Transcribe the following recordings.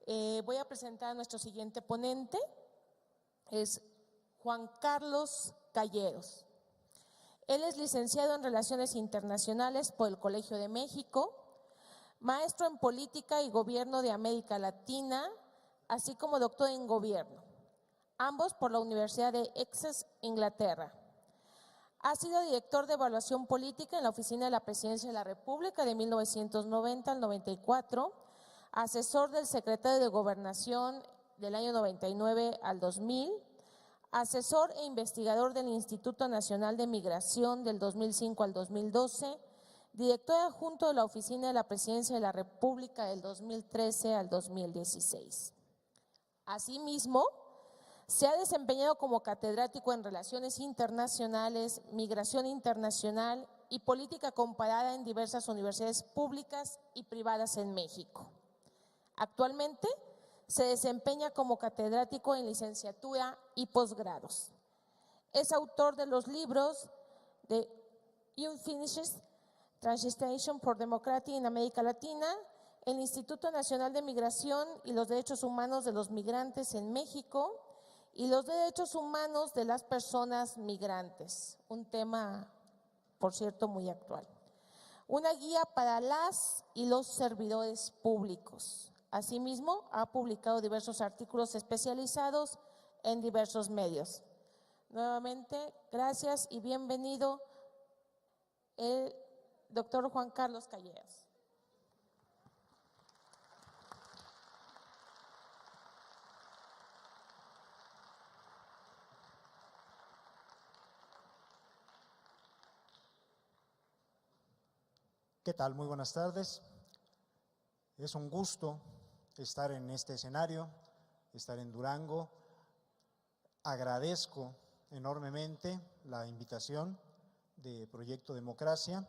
Voy a presentar a nuestro siguiente ponente, es Juan Carlos Calleros. Él es licenciado en Relaciones Internacionales por el Colegio de México, maestro en Política y Gobierno de América Latina, así como doctor en Gobierno, ambos por la Universidad de Essex, Inglaterra. Ha sido director de Evaluación Política en la Oficina de la Presidencia de la República de 1990 al 94, asesor del secretario de Gobernación del año 99 al 2000, asesor e investigador del Instituto Nacional de Migración del 2005 al 2012, director adjunto de la Oficina de la Presidencia de la República del 2013 al 2016. Asimismo, se ha desempeñado como catedrático en Relaciones Internacionales, Migración Internacional y Política Comparada en diversas universidades públicas y privadas en México. Actualmente se desempeña como catedrático en licenciatura y posgrados. Es autor de los libros de Unfinished Translation for Democracy in América Latina, el Instituto Nacional de Migración y los Derechos Humanos de los Migrantes en México y los derechos humanos de las personas migrantes, un tema, por cierto, muy actual. Una guía para las y los servidores públicos. Asimismo, ha publicado diversos artículos especializados en diversos medios. Nuevamente, gracias y bienvenido el doctor Juan Carlos Calleros. ¿Qué tal? Muy buenas tardes. Es un gusto estar en este escenario, estar en Durango. Agradezco enormemente la invitación de Proyecto Democracia.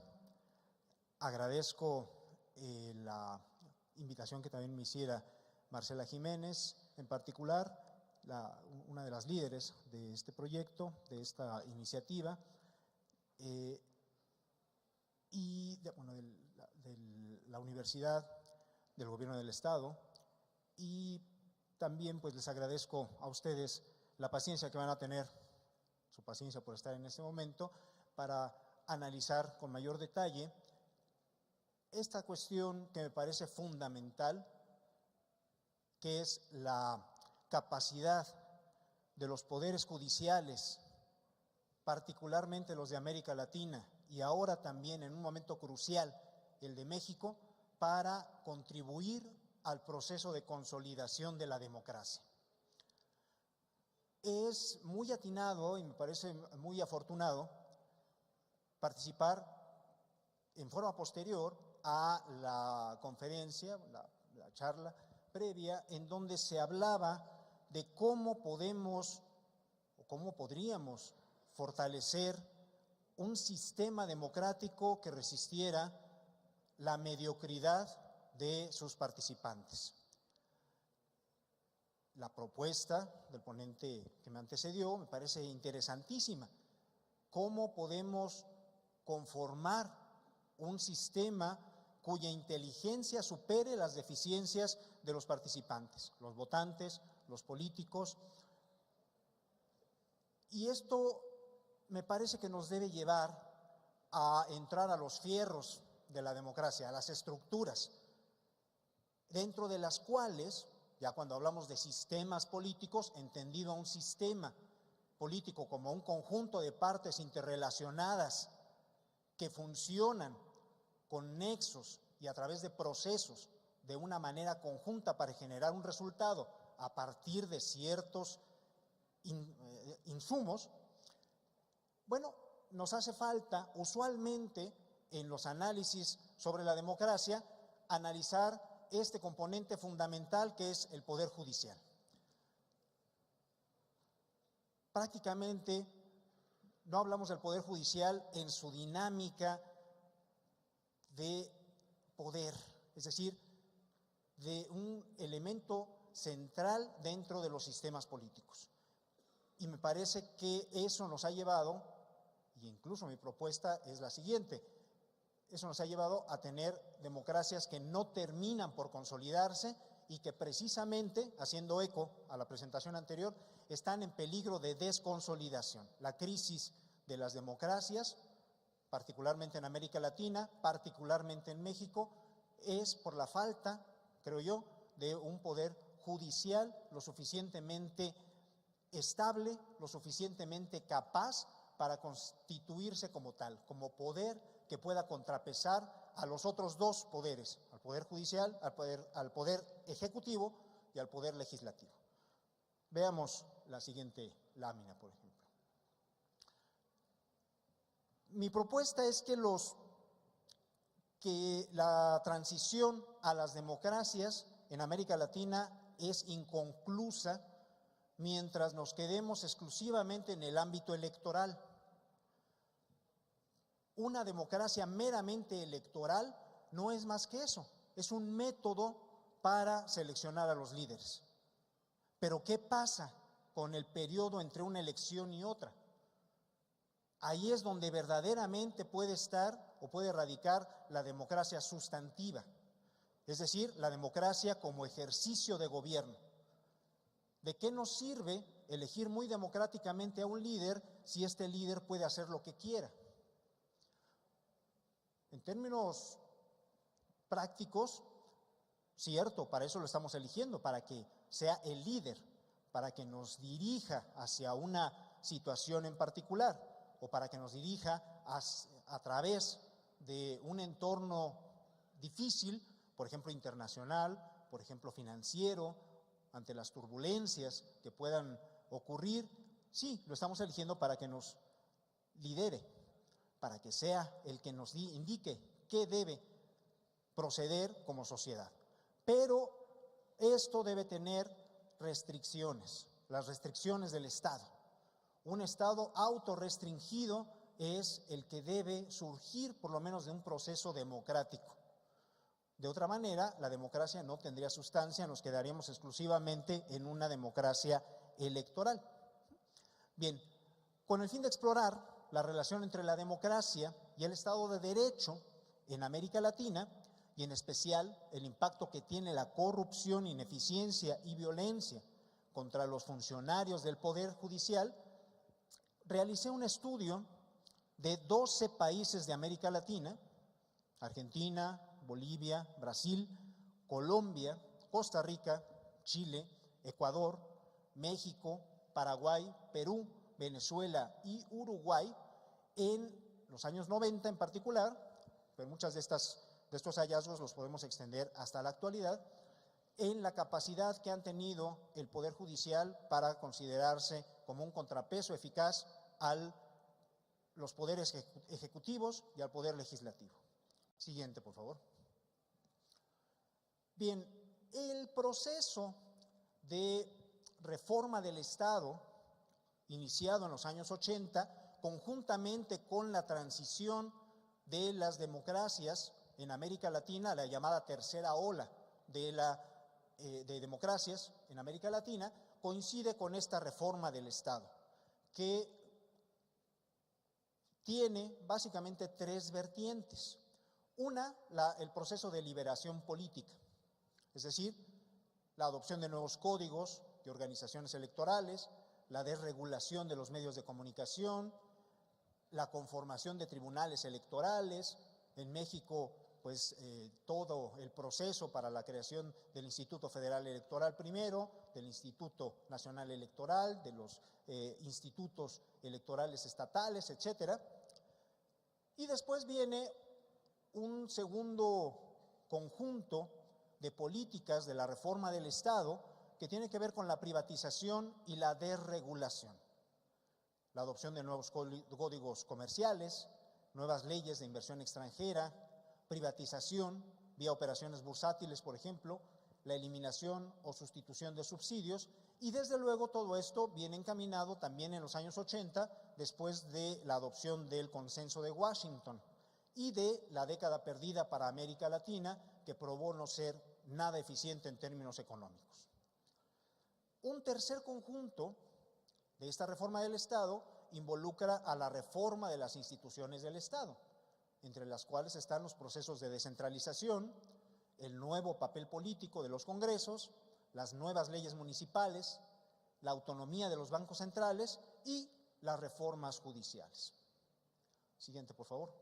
Agradezco la invitación que también me hiciera Marcela Jiménez, en particular, una de las líderes de este proyecto, de esta iniciativa. Y de la Universidad, del Gobierno del Estado, y también pues les agradezco a ustedes la paciencia que van a tener, su paciencia por estar en este momento, para analizar con mayor detalle esta cuestión que me parece fundamental, que es la capacidad de los poderes judiciales, particularmente los de América Latina, y ahora también en un momento crucial, el de México, para contribuir al proceso de consolidación de la democracia. Es muy atinado y me parece muy afortunado participar en forma posterior a la conferencia, la charla previa, en donde se hablaba de cómo podemos o cómo podríamos fortalecer un sistema democrático que resistiera la mediocridad de sus participantes. La propuesta del ponente que me antecedió me parece interesantísima. ¿Cómo podemos conformar un sistema cuya inteligencia supere las deficiencias de los participantes, los votantes, los políticos? Y esto me parece que nos debe llevar a entrar a los fierros de la democracia, a las estructuras, dentro de las cuales, ya cuando hablamos de sistemas políticos, entendido a un sistema político como un conjunto de partes interrelacionadas que funcionan con nexos y a través de procesos de una manera conjunta para generar un resultado a partir de ciertos insumos. Bueno, nos hace falta usualmente en los análisis sobre la democracia analizar este componente fundamental que es el Poder Judicial. Prácticamente no hablamos del Poder Judicial en su dinámica de poder, es decir, de un elemento central dentro de los sistemas políticos. Y me parece que eso nos ha llevado, y incluso mi propuesta es la siguiente, eso nos ha llevado a tener democracias que no terminan por consolidarse y que precisamente, haciendo eco a la presentación anterior, están en peligro de desconsolidación. La crisis de las democracias, particularmente en América Latina, particularmente en México, es por la falta, creo yo, de un poder judicial lo suficientemente estable, lo suficientemente capaz para constituirse como tal, como poder que pueda contrapesar a los otros dos poderes, al poder judicial, al poder ejecutivo y al poder legislativo. Veamos la siguiente lámina, por ejemplo. Mi propuesta es que la transición a las democracias en América Latina es inconclusa mientras nos quedemos exclusivamente en el ámbito electoral. Una democracia meramente electoral no es más que eso, es un método para seleccionar a los líderes. Pero ¿qué pasa con el periodo entre una elección y otra? Ahí es donde verdaderamente puede estar o puede radicar la democracia sustantiva, es decir, la democracia como ejercicio de gobierno. ¿De qué nos sirve elegir muy democráticamente a un líder si este líder puede hacer lo que quiera? En términos prácticos, cierto, para eso lo estamos eligiendo, para que sea el líder, para que nos dirija hacia una situación en particular o para que nos dirija a través de un entorno difícil, por ejemplo internacional, por ejemplo financiero, ante las turbulencias que puedan ocurrir. Sí, lo estamos eligiendo para que nos lidere, para que sea el que nos indique qué debe proceder como sociedad. Pero esto debe tener restricciones, las restricciones del Estado. Un Estado autorrestringido es el que debe surgir por lo menos de un proceso democrático. De otra manera, la democracia no tendría sustancia, nos quedaríamos exclusivamente en una democracia electoral. Bien, con el fin de explorar la relación entre la democracia y el Estado de Derecho en América Latina, y en especial el impacto que tiene la corrupción, ineficiencia y violencia contra los funcionarios del Poder Judicial, realicé un estudio de 12 países de América Latina: Argentina, Bolivia, Brasil, Colombia, Costa Rica, Chile, Ecuador, México, Paraguay, Perú, Venezuela y Uruguay en los años 90 en particular, pero muchas de estos hallazgos los podemos extender hasta la actualidad, en la capacidad que han tenido el Poder Judicial para considerarse como un contrapeso eficaz a los poderes ejecutivos y al Poder Legislativo. Siguiente, por favor. Bien, el proceso de reforma del Estado, iniciado en los años 80, conjuntamente con la transición de las democracias en América Latina, la llamada tercera ola de democracias en América Latina, coincide con esta reforma del Estado, que tiene básicamente tres vertientes. Una, el proceso de liberación política, es decir, la adopción de nuevos códigos de organizaciones electorales, la desregulación de los medios de comunicación, la conformación de tribunales electorales. En México, pues todo el proceso para la creación del Instituto Federal Electoral primero, del Instituto Nacional Electoral, de los institutos electorales estatales, etcétera. Y después viene un segundo conjunto de políticas de la reforma del Estado que tiene que ver con la privatización y la desregulación. La adopción de nuevos códigos comerciales, nuevas leyes de inversión extranjera, privatización vía operaciones bursátiles, por ejemplo, la eliminación o sustitución de subsidios, y desde luego todo esto viene encaminado también en los años 80, después de la adopción del Consenso de Washington y de la década perdida para América Latina, que probó no ser nada eficiente en términos económicos. Un tercer conjunto de esta reforma del Estado involucra a la reforma de las instituciones del Estado, entre las cuales están los procesos de descentralización, el nuevo papel político de los congresos, las nuevas leyes municipales, la autonomía de los bancos centrales y las reformas judiciales. Siguiente, por favor.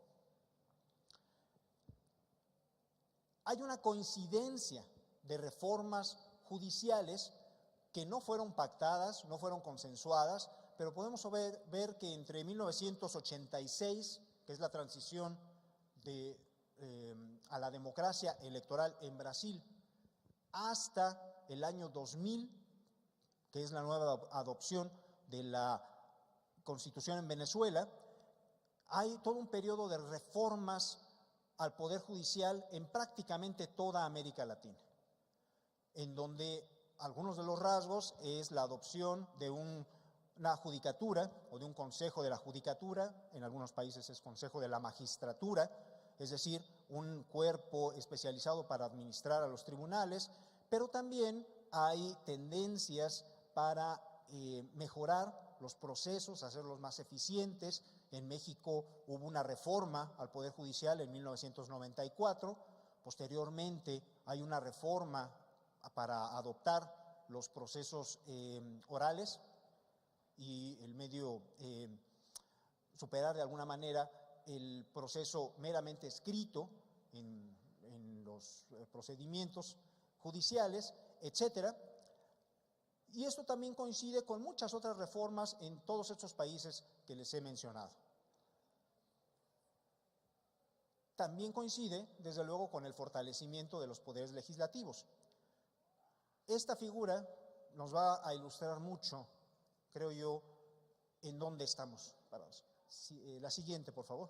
Hay una coincidencia de reformas judiciales que no fueron pactadas, no fueron consensuadas, pero podemos ver que entre 1986, que es la transición a la democracia electoral en Brasil, hasta el año 2000, que es la nueva adopción de la Constitución en Venezuela, hay todo un periodo de reformas al Poder Judicial en prácticamente toda América Latina, en donde algunos de los rasgos es la adopción de una judicatura o de un consejo de la judicatura, en algunos países es consejo de la magistratura, es decir, un cuerpo especializado para administrar a los tribunales, pero también hay tendencias para mejorar los procesos, hacerlos más eficientes. En México hubo una reforma al Poder Judicial en 1994, posteriormente hay una reforma para adoptar los procesos orales y superar de alguna manera el proceso meramente escrito en los procedimientos judiciales, etcétera. Y esto también coincide con muchas otras reformas en todos estos países que les he mencionado. También coincide, desde luego, con el fortalecimiento de los poderes legislativos. Esta figura nos va a ilustrar mucho, creo yo, en dónde estamos parados. La siguiente, por favor.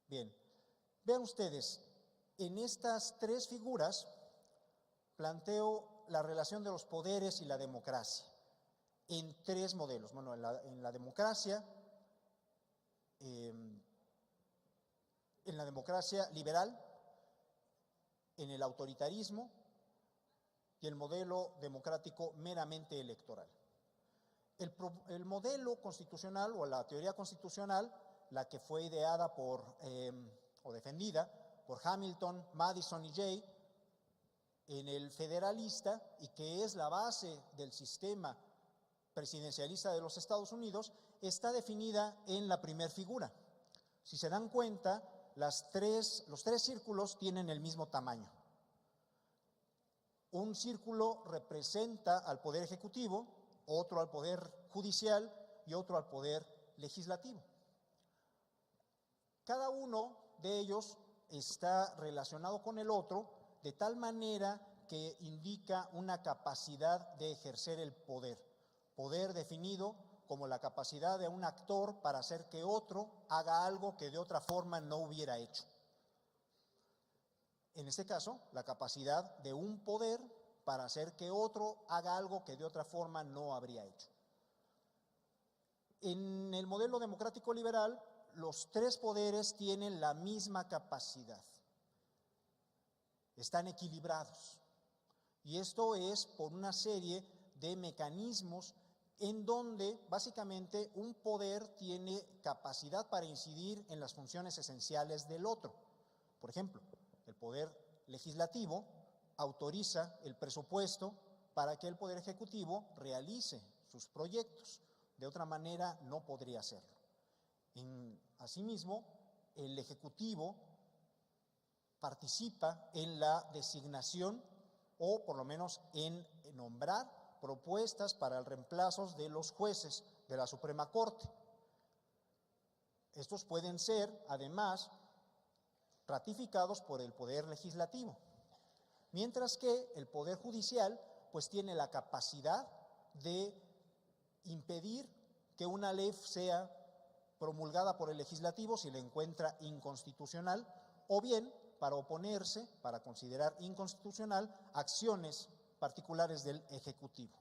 Bien, vean ustedes, en estas tres figuras planteo la relación de los poderes y la democracia en tres modelos. Bueno, en la democracia liberal, en el autoritarismo y el modelo democrático meramente electoral. El modelo constitucional o la teoría constitucional, la que fue ideada o defendida por Hamilton, Madison y Jay, en el federalista, y que es la base del sistema presidencialista de los Estados Unidos, está definida en la primera figura. Si se dan cuenta, los tres círculos tienen el mismo tamaño. Un círculo representa al Poder Ejecutivo, otro al Poder Judicial y otro al Poder Legislativo. Cada uno de ellos está relacionado con el otro de tal manera que indica una capacidad de ejercer el poder. Poder definido como la capacidad de un actor para hacer que otro haga algo que de otra forma no hubiera hecho. En este caso, la capacidad de un poder para hacer que otro haga algo que de otra forma no habría hecho. En el modelo democrático liberal, los tres poderes tienen la misma capacidad. Están equilibrados. Y esto es por una serie de mecanismos en donde básicamente un poder tiene capacidad para incidir en las funciones esenciales del otro. Por ejemplo, el poder legislativo autoriza el presupuesto para que el Poder Ejecutivo realice sus proyectos. De otra manera no podría hacerlo. Asimismo, el Ejecutivo participa en la designación o por lo menos en nombrar propuestas para el reemplazo de los jueces de la Suprema Corte. Estos pueden ser, además, ratificados por el Poder Legislativo, mientras que el Poder Judicial pues tiene la capacidad de impedir que una ley sea promulgada por el Legislativo si la encuentra inconstitucional, o bien para oponerse, para considerar inconstitucional, acciones particulares del Ejecutivo.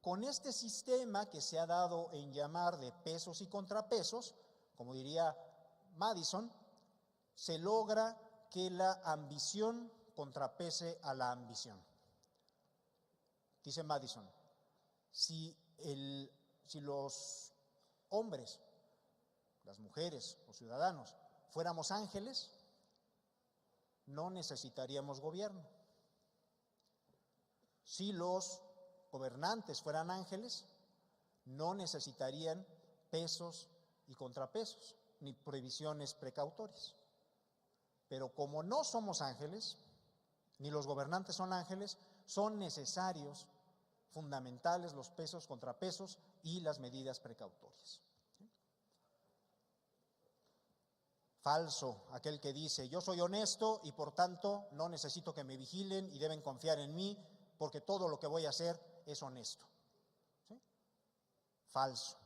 Con este sistema que se ha dado en llamar de pesos y contrapesos, como diría Madison, se logra que la ambición contrapese a la ambición. Dice Madison, si los hombres, las mujeres, los ciudadanos, fuéramos ángeles, no necesitaríamos gobierno. Si los gobernantes fueran ángeles, no necesitarían pesos y contrapesos, ni previsiones precautorias. Pero como no somos ángeles, ni los gobernantes son ángeles, son necesarios, fundamentales, los pesos, contrapesos y las medidas precautorias. Falso aquel que dice: yo soy honesto y por tanto no necesito que me vigilen y deben confiar en mí porque todo lo que voy a hacer es honesto. ¿Sí? Falso.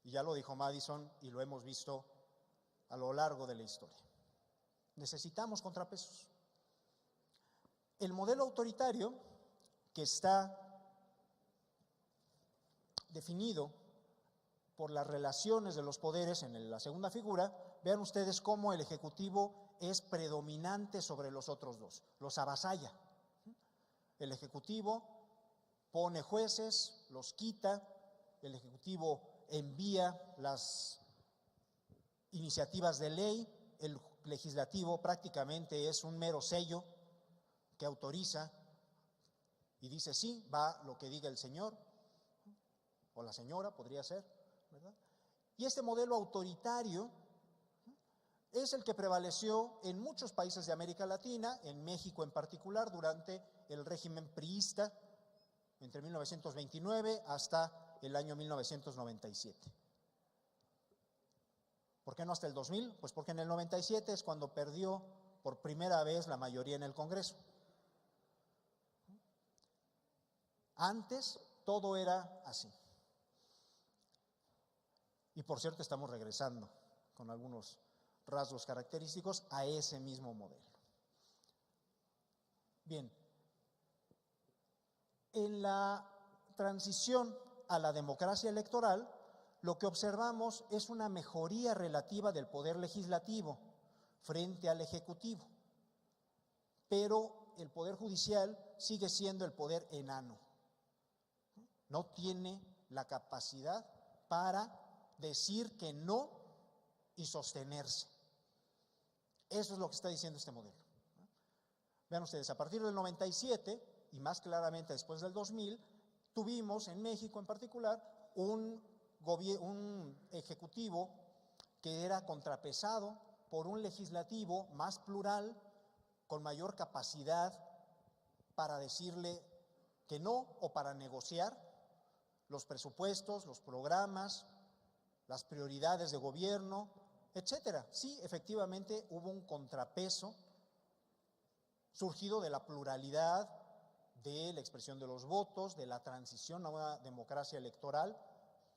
Y ya lo dijo Madison y lo hemos visto a lo largo de la historia. Necesitamos contrapesos. El modelo autoritario que está definido por las relaciones de los poderes en la segunda figura, vean ustedes cómo el Ejecutivo es predominante sobre los otros dos, los avasalla. El Ejecutivo pone jueces, los quita, el Ejecutivo envía las iniciativas de ley, el Legislativo prácticamente es un mero sello que autoriza y dice sí, va lo que diga el señor o la señora, podría ser, ¿verdad? Y este modelo autoritario es el que prevaleció en muchos países de América Latina, en México en particular, durante el régimen priista, entre 1929 hasta el año 1997. ¿Por qué no hasta el 2000? Pues porque en el 97 es cuando perdió por primera vez la mayoría en el Congreso. Antes todo era así. Y por cierto estamos regresando con algunos rasgos característicos a ese mismo modelo. Bien, en la transición a la democracia electoral, lo que observamos es una mejoría relativa del poder legislativo frente al ejecutivo, pero el poder judicial sigue siendo el poder enano. No tiene la capacidad para decir que no y sostenerse. Eso es lo que está diciendo este modelo. Vean ustedes, a partir del 97 y más claramente después del 2000, tuvimos en México en particular un ejecutivo que era contrapesado por un legislativo más plural, con mayor capacidad para decirle que no o para negociar los presupuestos, los programas, las prioridades de gobierno, etcétera. Sí, efectivamente hubo un contrapeso surgido de la pluralidad, de la expresión de los votos, de la transición a una democracia electoral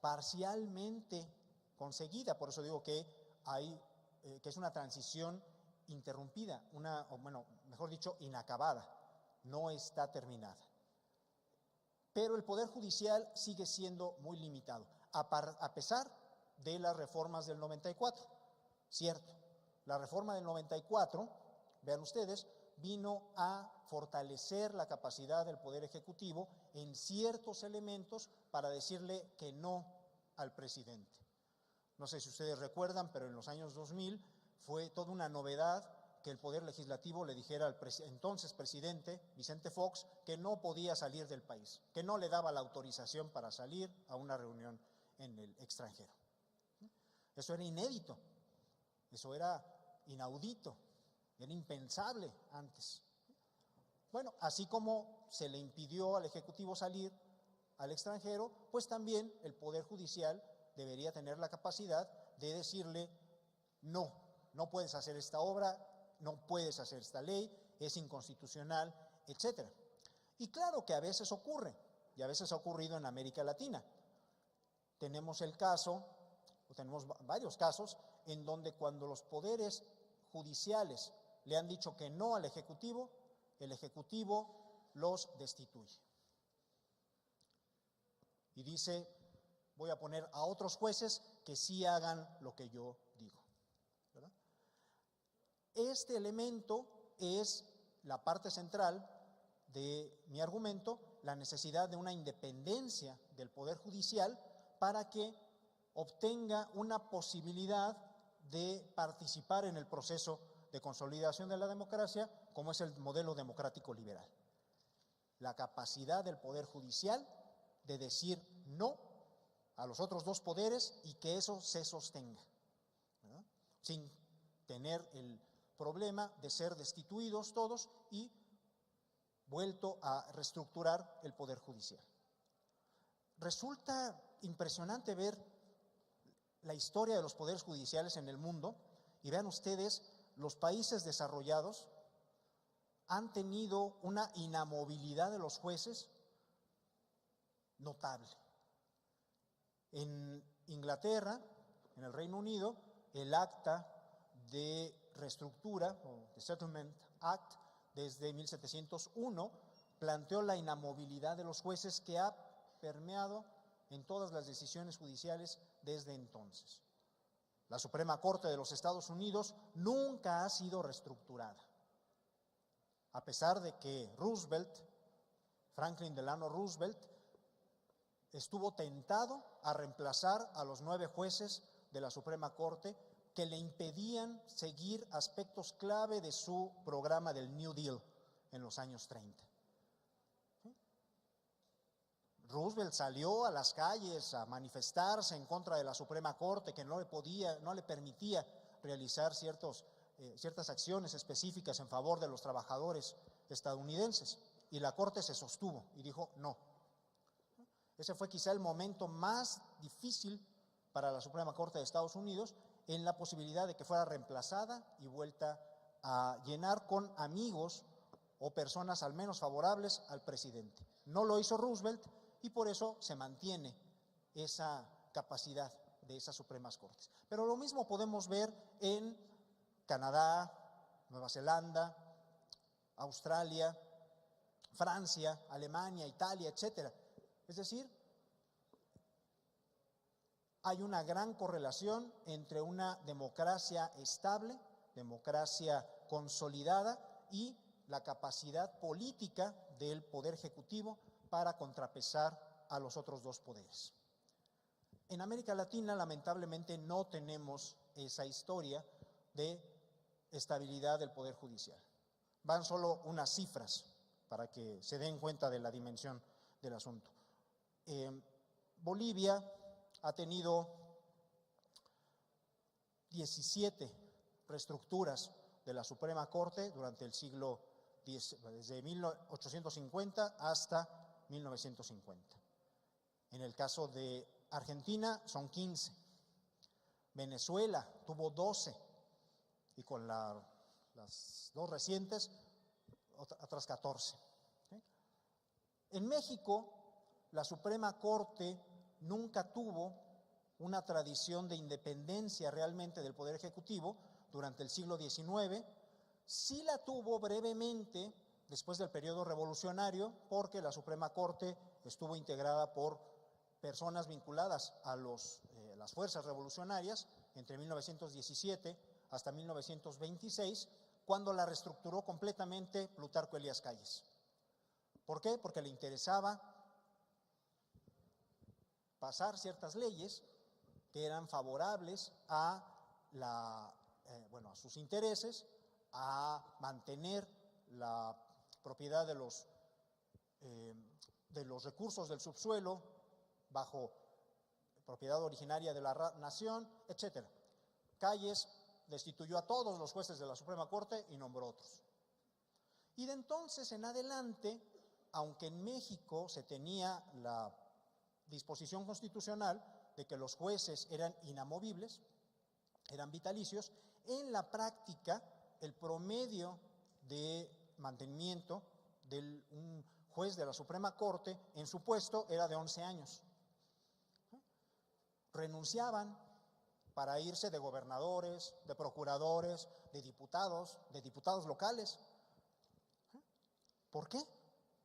parcialmente conseguida. Por eso digo que es una transición interrumpida, mejor dicho, inacabada, no está terminada. Pero el Poder Judicial sigue siendo muy limitado, a pesar de las reformas del 94, cierto. La reforma del 94, vean ustedes, vino a fortalecer la capacidad del Poder Ejecutivo en ciertos elementos para decirle que no al presidente. No sé si ustedes recuerdan, pero en los años 2000 fue toda una novedad que el Poder Legislativo le dijera al entonces presidente, Vicente Fox, que no podía salir del país, que no le daba la autorización para salir a una reunión en el extranjero. Eso era inédito, eso era inaudito, era impensable antes. Bueno, así como se le impidió al Ejecutivo salir al extranjero, pues también el Poder Judicial debería tener la capacidad de decirle no, no puedes hacer esta obra, no puedes hacer esta ley, es inconstitucional, etcétera. Y claro que a veces ocurre, y a veces ha ocurrido en América Latina. Tenemos varios casos en donde cuando los poderes judiciales le han dicho que no al Ejecutivo, el Ejecutivo los destituye. Y dice, voy a poner a otros jueces que sí hagan lo que yo digo, ¿verdad? Este elemento es la parte central de mi argumento, la necesidad de una independencia del Poder Judicial para que obtenga una posibilidad de participar en el proceso de consolidación de la democracia, como es el modelo democrático liberal. La capacidad del Poder Judicial de decir no a los otros dos poderes y que eso se sostenga, ¿verdad?, sin tener el problema de ser destituidos todos y vuelto a reestructurar el Poder Judicial. Resulta impresionante ver la historia de los poderes judiciales en el mundo y vean ustedes, los países desarrollados han tenido una inamovilidad de los jueces notable. En Inglaterra, en el Reino Unido, el acta de reestructura, o The Settlement Act, desde 1701, planteó la inamovilidad de los jueces que ha permeado en todas las decisiones judiciales desde entonces. La Suprema Corte de los Estados Unidos nunca ha sido reestructurada, a pesar de que Franklin Delano Roosevelt, estuvo tentado a reemplazar a los 9 jueces de la Suprema Corte que le impedían seguir aspectos clave de su programa del New Deal en los años 30. Roosevelt salió a las calles a manifestarse en contra de la Suprema Corte, que no le permitía realizar ciertas acciones específicas en favor de los trabajadores estadounidenses, y la Corte se sostuvo y dijo no. Ese fue quizá el momento más difícil para la Suprema Corte de Estados Unidos, en la posibilidad de que fuera reemplazada y vuelta a llenar con amigos o personas al menos favorables al presidente. No lo hizo Roosevelt y por eso se mantiene esa capacidad de esas Supremas Cortes. Pero lo mismo podemos ver en Canadá, Nueva Zelanda, Australia, Francia, Alemania, Italia, etcétera. Es decir, hay una gran correlación entre una democracia estable, democracia consolidada, y la capacidad política del Poder Ejecutivo para contrapesar a los otros dos poderes. En América Latina, lamentablemente, no tenemos esa historia de estabilidad del Poder Judicial. Van solo unas cifras para que se den cuenta de la dimensión del asunto. Bolivia ha tenido 17 reestructuras de la Suprema Corte durante el siglo X, desde 1850 hasta 1950. En el caso de Argentina son 15. Venezuela tuvo 12 y con las dos recientes otras 14. En México, la Suprema Corte nunca tuvo una tradición de independencia realmente del Poder Ejecutivo durante el siglo XIX. Sí la tuvo brevemente después del periodo revolucionario, porque la Suprema Corte estuvo integrada por personas vinculadas a las fuerzas revolucionarias entre 1917 hasta 1926, cuando la reestructuró completamente Plutarco Elías Calles. ¿Por qué? Porque le interesaba pasar ciertas leyes que eran favorables a sus intereses, a mantener la propiedad de los recursos del subsuelo bajo propiedad originaria de la nación, etcétera. Calles destituyó a todos los jueces de la Suprema Corte y nombró otros. Y de entonces en adelante, aunque en México se tenía la disposición constitucional de que los jueces eran inamovibles, eran vitalicios, en la práctica el promedio de mantenimiento de un juez de la Suprema Corte en su puesto era de 11 años. Renunciaban para irse de gobernadores, de procuradores, de diputados locales. ¿Por qué?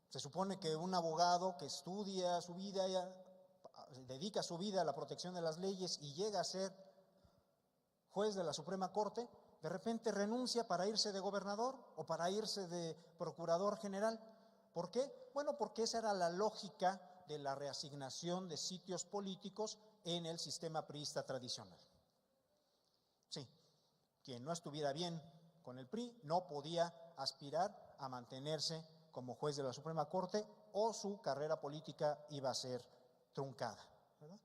Se supone que un abogado que estudia su vida, dedica su vida a la protección de las leyes y llega a ser juez de la Suprema Corte, de repente renuncia para irse de gobernador o para irse de procurador general. ¿Por qué? Bueno, porque esa era la lógica de la reasignación de sitios políticos en el sistema priista tradicional. Sí, quien no estuviera bien con el PRI, no podía aspirar a mantenerse como juez de la Suprema Corte o su carrera política iba a ser truncada, ¿verdad?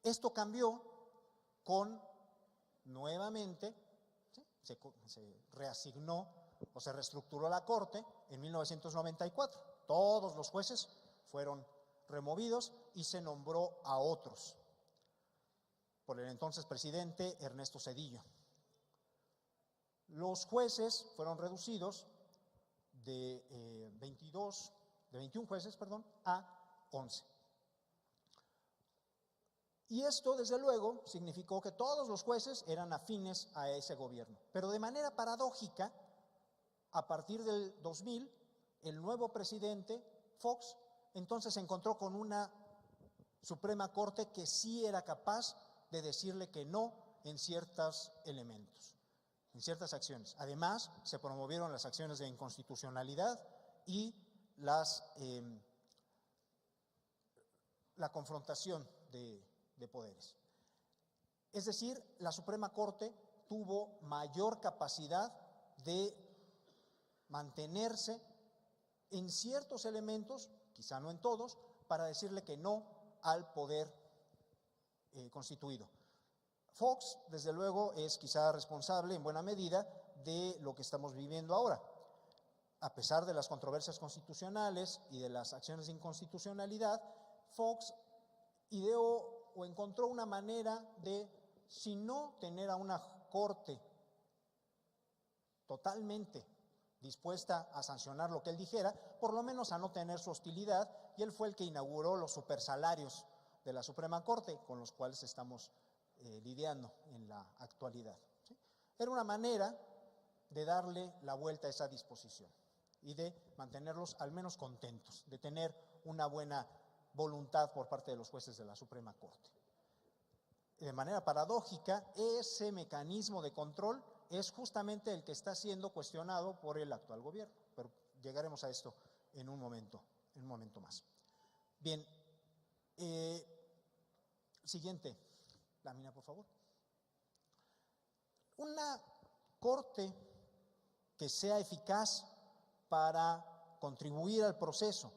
Esto cambió con, nuevamente, ¿sí?, se reasignó o se reestructuró la Corte en 1994. Todos los jueces fueron removidos y se nombró a otros por el entonces presidente Ernesto Zedillo. Los jueces fueron reducidos de 21 jueces, a 11. Y esto, desde luego, significó que todos los jueces eran afines a ese gobierno. Pero de manera paradójica, a partir del 2000, el nuevo presidente, Fox, entonces se encontró con una Suprema Corte que sí era capaz de decirle que no en ciertos elementos, en ciertas acciones. Además, se promovieron las acciones de inconstitucionalidad y la confrontación de poderes. Es decir, la Suprema Corte tuvo mayor capacidad de mantenerse en ciertos elementos, quizá no en todos, para decirle que no al poder constituido. Fox, desde luego, es quizá responsable en buena medida de lo que estamos viviendo ahora. A pesar de las controversias constitucionales y de las acciones de inconstitucionalidad, Fox ideó o encontró una manera de, si no tener a una corte totalmente dispuesta a sancionar lo que él dijera, por lo menos a no tener su hostilidad, y él fue el que inauguró los supersalarios de la Suprema Corte, con los cuales estamos lidiando en la actualidad, ¿sí? Era una manera de darle la vuelta a esa disposición y de mantenerlos al menos contentos, de tener una buena voluntad por parte de los jueces de la Suprema Corte. De manera paradójica, ese mecanismo de control es justamente el que está siendo cuestionado por el actual gobierno, pero llegaremos a esto en un momento más. Bien, siguiente lámina, por favor. Una corte que sea eficaz para contribuir al proceso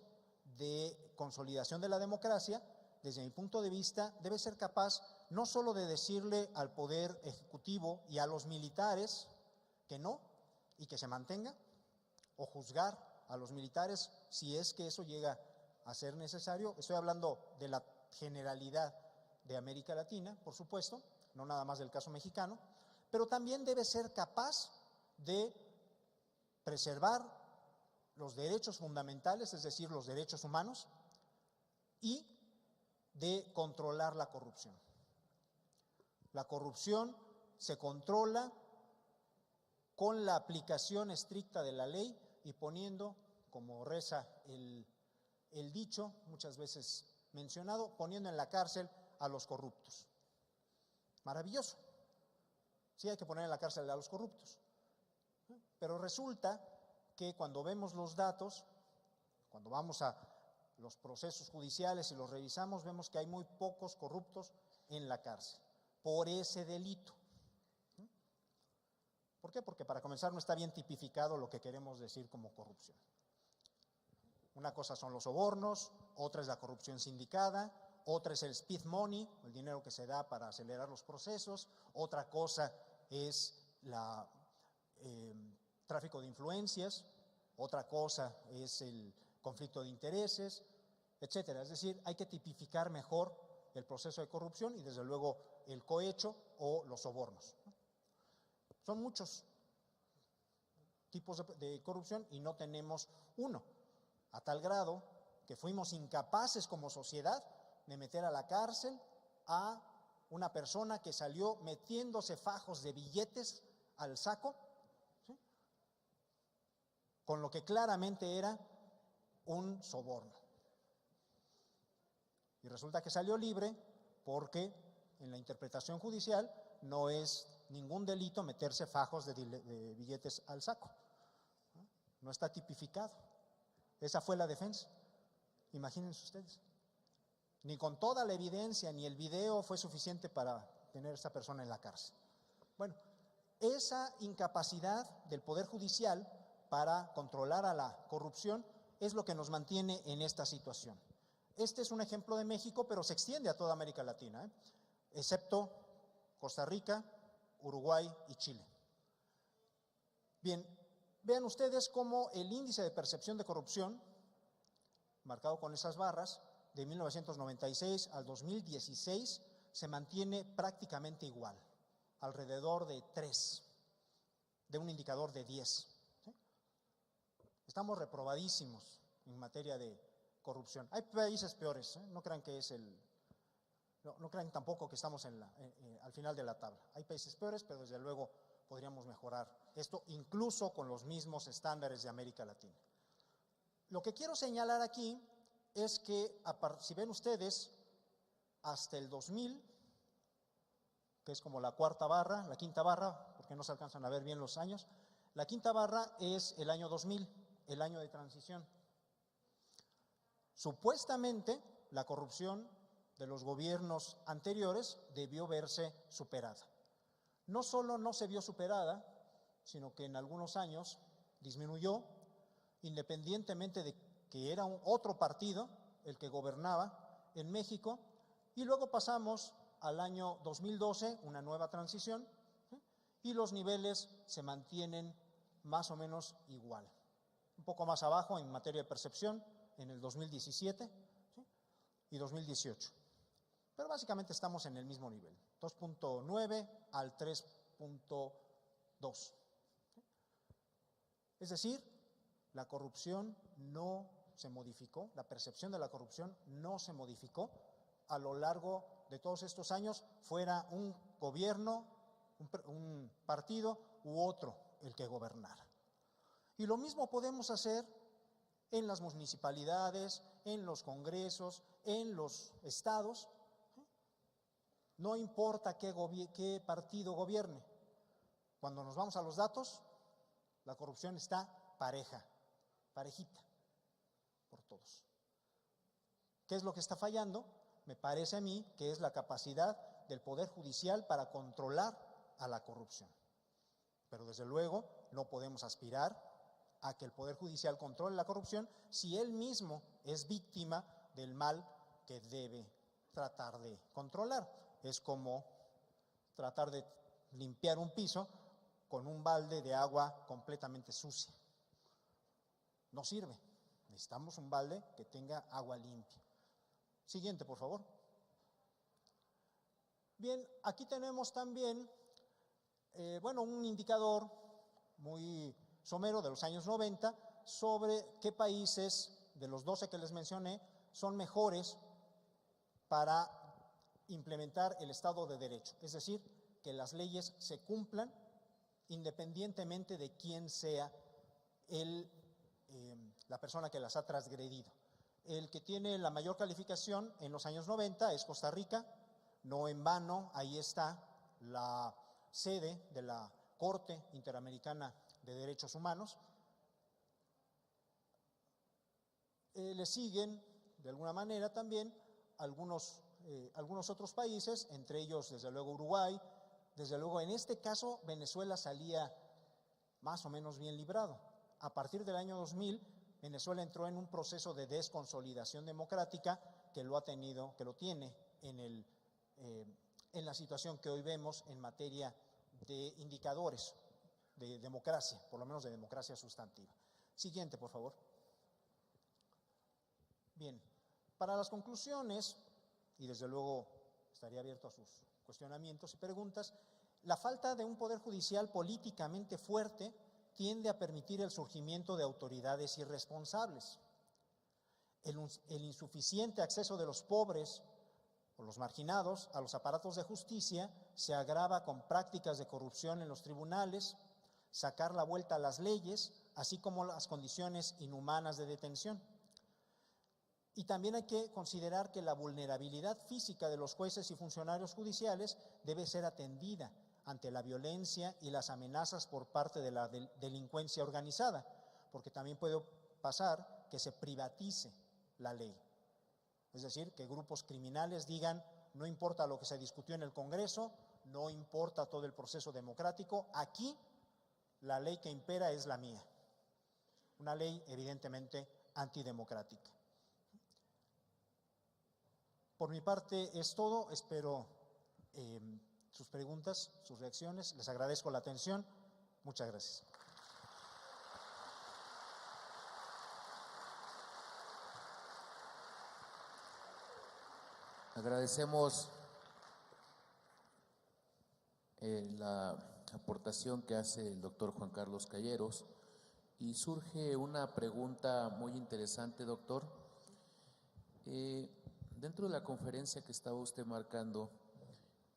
de consolidación de la democracia, desde mi punto de vista, debe ser capaz no solo de decirle al Poder Ejecutivo y a los militares que no y que se mantenga, o juzgar a los militares si es que eso llega a ser necesario. Estoy hablando de la generalidad de América Latina, por supuesto, no nada más del caso mexicano, pero también debe ser capaz de preservar los derechos fundamentales, es decir, los derechos humanos, y de controlar la corrupción. La corrupción se controla con la aplicación estricta de la ley y poniendo, como reza el dicho, muchas veces mencionado, poniendo en la cárcel a los corruptos. Maravilloso. Sí, hay que poner en la cárcel a los corruptos. Pero resulta que cuando vemos los datos, cuando vamos a los procesos judiciales y los revisamos, vemos que hay muy pocos corruptos en la cárcel por ese delito. ¿Por qué? Porque para comenzar no está bien tipificado lo que queremos decir como corrupción. Una cosa son los sobornos, otra es la corrupción sindicada, otra es el speed money, el dinero que se da para acelerar los procesos, otra cosa es el tráfico de influencias, otra cosa es el conflicto de intereses, etcétera. Es decir, hay que tipificar mejor el proceso de corrupción y desde luego el cohecho o los sobornos. Son muchos tipos de corrupción y no tenemos uno, a tal grado que fuimos incapaces como sociedad de meter a la cárcel a una persona que salió metiéndose fajos de billetes al saco, ¿sí?, con lo que claramente era un soborno. Y resulta que salió libre porque en la interpretación judicial no es ningún delito meterse fajos de billetes al saco. No está tipificado. Esa fue la defensa. Imagínense ustedes. Ni con toda la evidencia ni el video fue suficiente para tener a esta persona en la cárcel. Bueno, Esa incapacidad del Poder Judicial para controlar a la corrupción es lo que nos mantiene en esta situación. Este es un ejemplo de México, pero se extiende a toda América Latina, excepto Costa Rica, Uruguay y Chile. Bien, vean ustedes cómo el índice de percepción de corrupción, marcado con esas barras, de 1996 al 2016, se mantiene prácticamente igual, alrededor de 3, de un indicador de 10. ¿Sí? Estamos reprobadísimos en materia de corrupción. Hay países peores, no crean que es no crean tampoco que estamos al final de la tabla. Hay países peores, pero desde luego podríamos mejorar esto, incluso con los mismos estándares de América Latina. Lo que quiero señalar aquí es que, si ven ustedes, hasta el 2000, que es como la cuarta barra, la quinta barra, porque no se alcanzan a ver bien los años, la quinta barra es el año 2000, el año de transición. Supuestamente, la corrupción de los gobiernos anteriores debió verse superada. No solo no se vio superada, sino que en algunos años disminuyó, independientemente de que era otro partido el que gobernaba en México, y luego pasamos al año 2012, una nueva transición, ¿sí? Y los niveles se mantienen más o menos igual. Un poco más abajo en materia de percepción, en el 2017, ¿sí? Y 2018. Pero básicamente estamos en el mismo nivel, 2.9 al 3.2. Es decir, la corrupción no se modificó, la percepción de la corrupción no se modificó a lo largo de todos estos años, fuera un gobierno, un partido u otro el que gobernara. Y lo mismo podemos hacer en las municipalidades, en los congresos, en los estados. No importa qué partido gobierne. Cuando nos vamos a los datos, la corrupción está parejita, por todos. ¿Qué es lo que está fallando? Me parece a mí que es la capacidad del Poder Judicial para controlar a la corrupción. Pero desde luego no podemos aspirar a que el Poder Judicial controle la corrupción si él mismo es víctima del mal que debe tratar de controlar. Es como tratar de limpiar un piso con un balde de agua completamente sucia. No sirve. Necesitamos un balde que tenga agua limpia. Siguiente, por favor. Bien, aquí tenemos también, un indicador muy somero de los años 90 sobre qué países de los 12 que les mencioné son mejores para implementar el Estado de Derecho. Es decir, que las leyes se cumplan independientemente de quién sea la persona que las ha transgredido. El que tiene la mayor calificación en los años 90 es Costa Rica, no en vano, ahí está la sede de la Corte Interamericana de Derechos Humanos. Le siguen, de alguna manera también, algunos otros países, entre ellos, desde luego, Uruguay. Desde luego, en este caso, Venezuela salía más o menos bien librado. A partir del año 2000, Venezuela entró en un proceso de desconsolidación democrática que lo tiene en la situación que hoy vemos en materia de indicadores de democracia, por lo menos de democracia sustantiva. Siguiente, por favor. Bien, para las conclusiones, y desde luego estaría abierto a sus cuestionamientos y preguntas, la falta de un poder judicial políticamente fuerte tiende a permitir el surgimiento de autoridades irresponsables. El insuficiente acceso de los pobres o los marginados a los aparatos de justicia se agrava con prácticas de corrupción en los tribunales, sacar la vuelta a las leyes, así como las condiciones inhumanas de detención. Y también hay que considerar que la vulnerabilidad física de los jueces y funcionarios judiciales debe ser atendida ante la violencia y las amenazas por parte de la delincuencia organizada, porque también puede pasar que se privatice la ley. Es decir, que grupos criminales digan, no importa lo que se discutió en el Congreso, no importa todo el proceso democrático. Aquí la ley que impera es la mía, una ley evidentemente antidemocrática. Por mi parte es todo, espero sus preguntas, sus reacciones, les agradezco la atención, muchas gracias. Agradecemos la aportación que hace el doctor Juan Carlos Calleros y surge una pregunta muy interesante, doctor. Dentro de la conferencia que estaba usted marcando,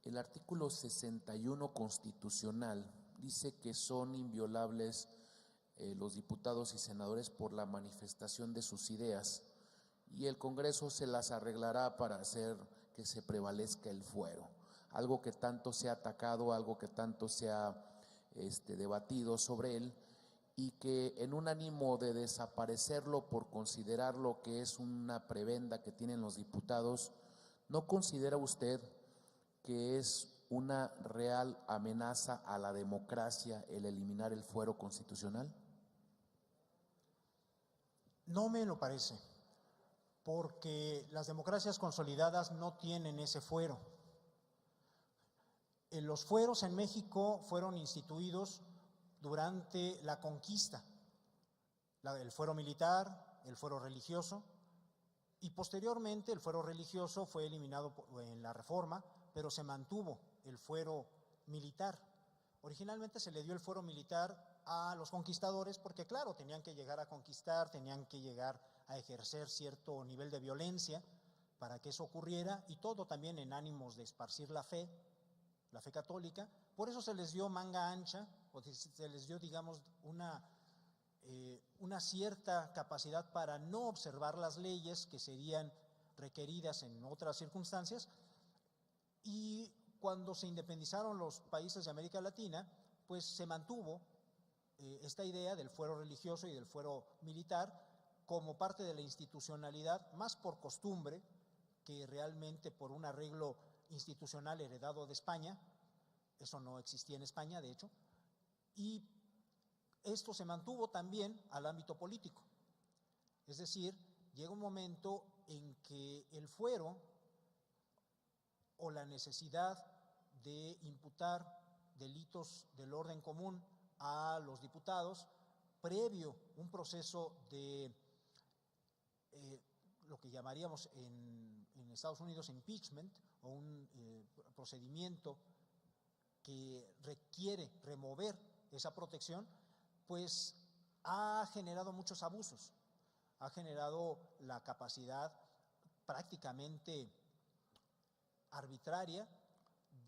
el artículo 61 constitucional dice que son inviolables los diputados y senadores por la manifestación de sus ideas y el Congreso se las arreglará para hacer que se prevalezca el fuero. Algo que tanto se ha atacado, algo que tanto se ha debatido sobre él y que en un ánimo de desaparecerlo por considerarlo que es una prebenda que tienen los diputados, ¿no considera usted que es una real amenaza a la democracia el eliminar el fuero constitucional? No me lo parece, porque las democracias consolidadas no tienen ese fuero. Los fueros en México fueron instituidos durante la conquista, el fuero militar, el fuero religioso, y posteriormente el fuero religioso fue eliminado en la Reforma, pero se mantuvo el fuero militar. Originalmente se le dio el fuero militar a los conquistadores porque, claro, tenían que llegar a conquistar, tenían que llegar a ejercer cierto nivel de violencia para que eso ocurriera, y todo también en ánimos de esparcir la fe católica. Por eso se les dio manga ancha, o se les dio, digamos, una cierta capacidad para no observar las leyes que serían requeridas en otras circunstancias. Y cuando se independizaron los países de América Latina, pues se mantuvo esta idea del fuero religioso y del fuero militar como parte de la institucionalidad, más por costumbre que realmente por un arreglo institucional heredado de España. Eso no existía en España, de hecho, y esto se mantuvo también al ámbito político. Es decir, llega un momento en que el fuero o la necesidad de imputar delitos del orden común a los diputados, previo un proceso de lo que llamaríamos en Estados Unidos impeachment, o un procedimiento que requiere remover esa protección, pues ha generado muchos abusos, ha generado la capacidad prácticamente arbitraria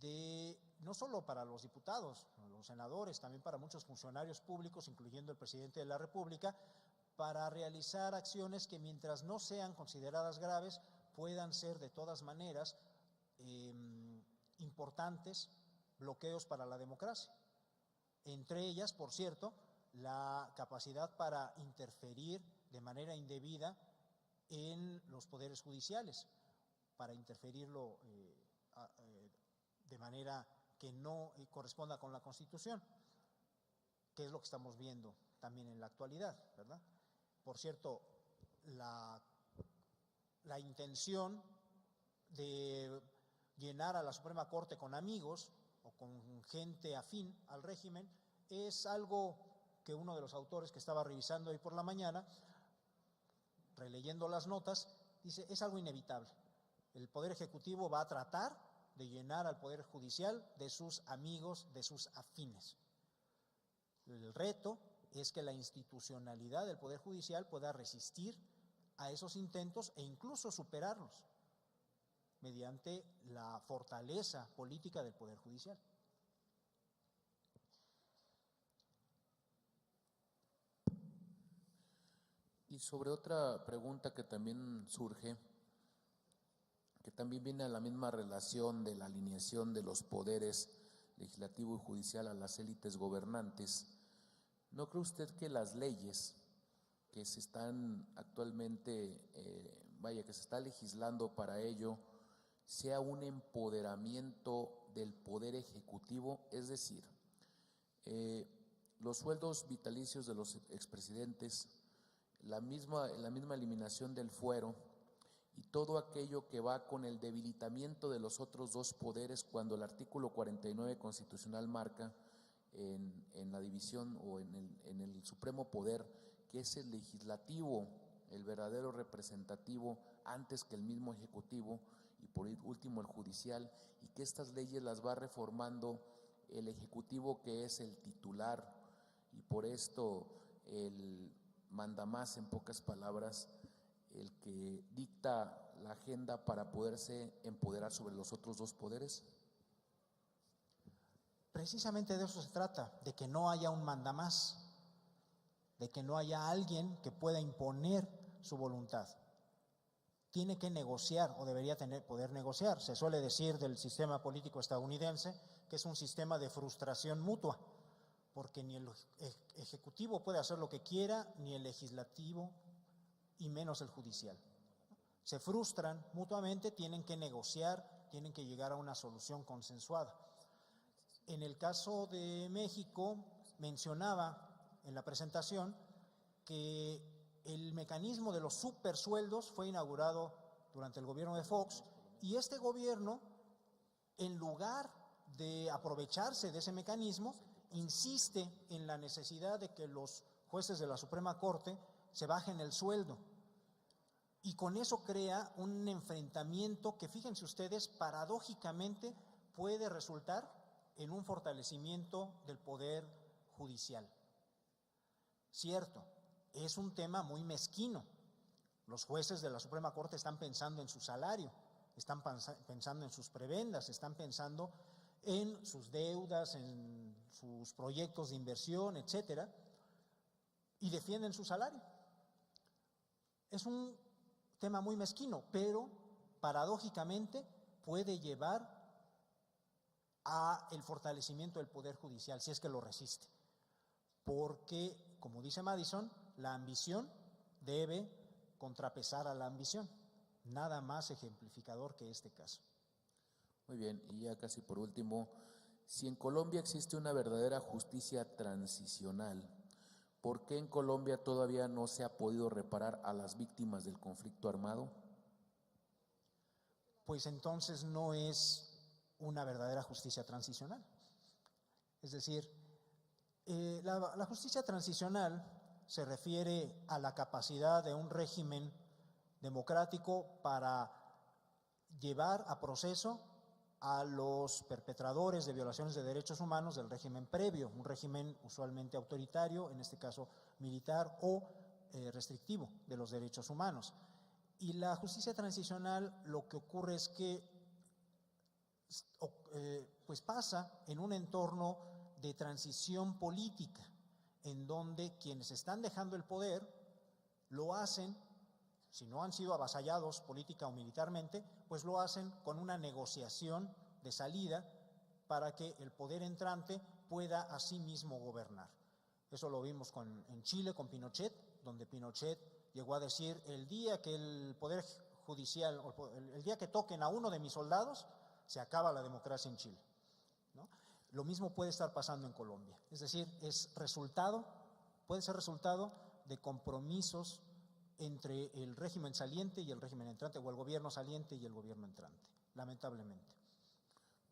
de, no solo para los diputados, los senadores, también para muchos funcionarios públicos, incluyendo el presidente de la República, para realizar acciones que, mientras no sean consideradas graves, puedan ser de todas maneras importantes bloqueos para la democracia. Entre ellas, por cierto, la capacidad para interferir de manera indebida en los poderes judiciales, para interferirlo de manera que no corresponda con la Constitución, que es lo que estamos viendo también en la actualidad, ¿verdad? Por cierto, la intención de llenar a la Suprema Corte con amigos o con gente afín al régimen es algo que uno de los autores que estaba revisando hoy por la mañana, releyendo las notas, dice, es algo inevitable. El Poder Ejecutivo va a tratar de llenar al Poder Judicial de sus amigos, de sus afines. El reto es que la institucionalidad del Poder Judicial pueda resistir a esos intentos e incluso superarlos mediante la fortaleza política del Poder Judicial. Y sobre otra pregunta que también surge, que también viene a la misma relación de la alineación de los poderes legislativo y judicial a las élites gobernantes, ¿no cree usted que las leyes que se están actualmente, que se está legislando para ello, sea un empoderamiento del Poder Ejecutivo, es decir, los sueldos vitalicios de los expresidentes, la misma eliminación del fuero y todo aquello que va con el debilitamiento de los otros dos poderes, cuando el artículo 49 constitucional marca en la división o en el supremo poder, que es el legislativo, el verdadero representativo antes que el mismo ejecutivo, y por último el judicial, y que estas leyes las va reformando el ejecutivo, que es el titular, y por esto el mandamás, en pocas palabras, el que dicta la agenda para poderse empoderar sobre los otros dos poderes. Precisamente de eso se trata, de que no haya un mandamás, de que no haya alguien que pueda imponer su voluntad. Tiene que negociar, o debería poder negociar. Se suele decir del sistema político estadounidense que es un sistema de frustración mutua, porque ni el ejecutivo puede hacer lo que quiera, ni el legislativo, y menos el judicial. Se frustran mutuamente, tienen que negociar, tienen que llegar a una solución consensuada. En el caso de México, mencionaba en la presentación que el mecanismo de los supersueldos fue inaugurado durante el gobierno de Fox, y este gobierno, en lugar de aprovecharse de ese mecanismo, insiste en la necesidad de que los jueces de la Suprema Corte se bajen el sueldo. Y con eso crea un enfrentamiento que, fíjense ustedes, paradójicamente puede resultar en un fortalecimiento del poder judicial. Cierto, es un tema muy mezquino. Los jueces de la Suprema Corte están pensando en su salario, están pensando en sus prebendas, están pensando en sus deudas, en sus proyectos de inversión, etcétera, y defienden su salario. Es un tema muy mezquino, pero paradójicamente puede llevar a el fortalecimiento del poder judicial, si es que lo resiste. Porque, como dice Madison, la ambición debe contrapesar a la ambición. Nada más ejemplificador que este caso. Muy bien, y ya casi por último, si en Colombia existe una verdadera justicia transicional, ¿por qué en Colombia todavía no se ha podido reparar a las víctimas del conflicto armado? Pues entonces no es una verdadera justicia transicional. Es decir, la justicia transicional se refiere a la capacidad de un régimen democrático para llevar a proceso a los perpetradores de violaciones de derechos humanos del régimen previo, un régimen usualmente autoritario, en este caso militar, o restrictivo de los derechos humanos. Y la justicia transicional, lo que ocurre es que pues pasa en un entorno de transición política, en donde quienes están dejando el poder lo hacen, si no han sido avasallados política o militarmente, pues lo hacen con una negociación de salida para que el poder entrante pueda a sí mismo gobernar. Eso lo vimos en Chile con Pinochet, donde Pinochet llegó a decir: el día que el poder judicial, el día que toquen a uno de mis soldados, se acaba la democracia en Chile, ¿no? Lo mismo puede estar pasando en Colombia. Es decir, puede ser resultado de compromisos entre el régimen saliente y el régimen entrante, o el gobierno saliente y el gobierno entrante, lamentablemente.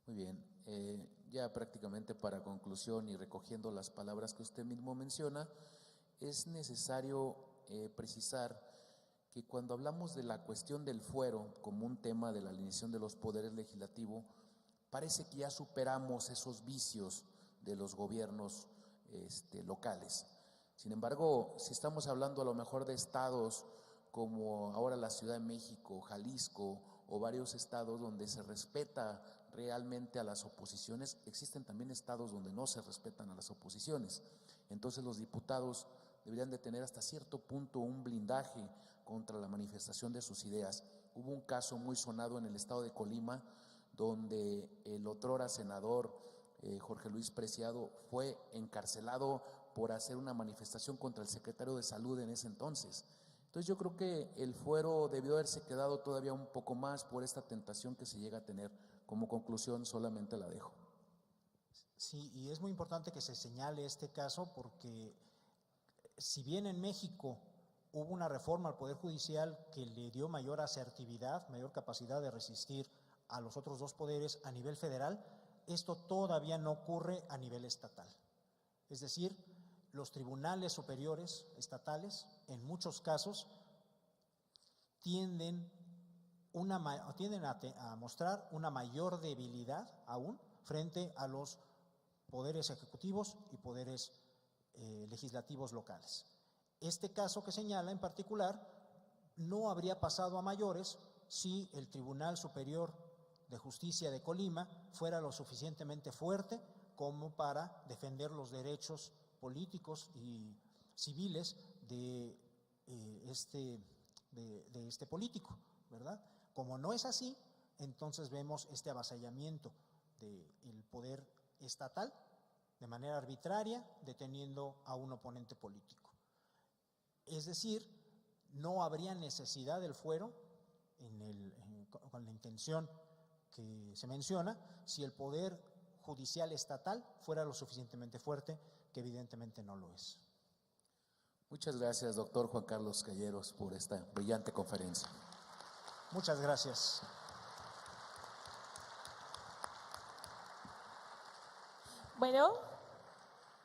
Muy bien, ya prácticamente para conclusión y recogiendo las palabras que usted mismo menciona, es necesario precisar que cuando hablamos de la cuestión del fuero como un tema de la alineación de los poderes legislativos, parece que ya superamos esos vicios de los gobiernos locales. Sin embargo, si estamos hablando a lo mejor de estados como ahora la Ciudad de México, Jalisco o varios estados donde se respeta realmente a las oposiciones, existen también estados donde no se respetan a las oposiciones. Entonces los diputados deberían de tener hasta cierto punto un blindaje contra la manifestación de sus ideas. Hubo un caso muy sonado en el estado de Colima, donde el otrora senador Jorge Luis Preciado fue encarcelado por hacer una manifestación contra el secretario de Salud en ese entonces. Entonces yo creo que el fuero debió haberse quedado todavía un poco más por esta tentación que se llega a tener Como conclusión solamente la dejo. Sí, y es muy importante que se señale este caso porque si bien en México hubo una reforma al Poder Judicial que le dio mayor asertividad, mayor capacidad de resistir a los otros dos poderes a nivel federal, esto todavía no ocurre a nivel estatal. Es decir, los tribunales superiores estatales, en muchos casos, tienden a mostrar una mayor debilidad aún frente a los poderes ejecutivos y poderes legislativos locales. Este caso que señala en particular no habría pasado a mayores si el Tribunal Superior de Justicia de Colima fuera lo suficientemente fuerte como para defender los derechos políticos y civiles de este político, ¿verdad? Como no es así, entonces vemos este avasallamiento del poder estatal de manera arbitraria, deteniendo a un oponente político. Es decir, no habría necesidad del fuero con la intención que se menciona si el poder judicial estatal fuera lo suficientemente fuerte, que evidentemente no lo es. Muchas gracias, doctor Juan Carlos Calleros, por esta brillante conferencia. Muchas gracias. Bueno,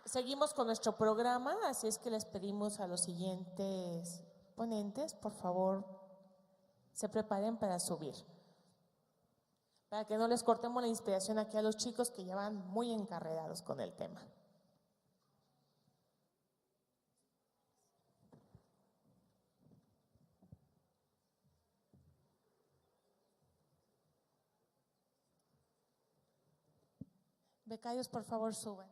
seguimos con nuestro programa, así es que les pedimos a los siguientes ponentes, por favor, se preparen para subir, para que no les cortemos la inspiración aquí a los chicos que ya van muy encarrerados con el tema. Becarios, por favor, suban.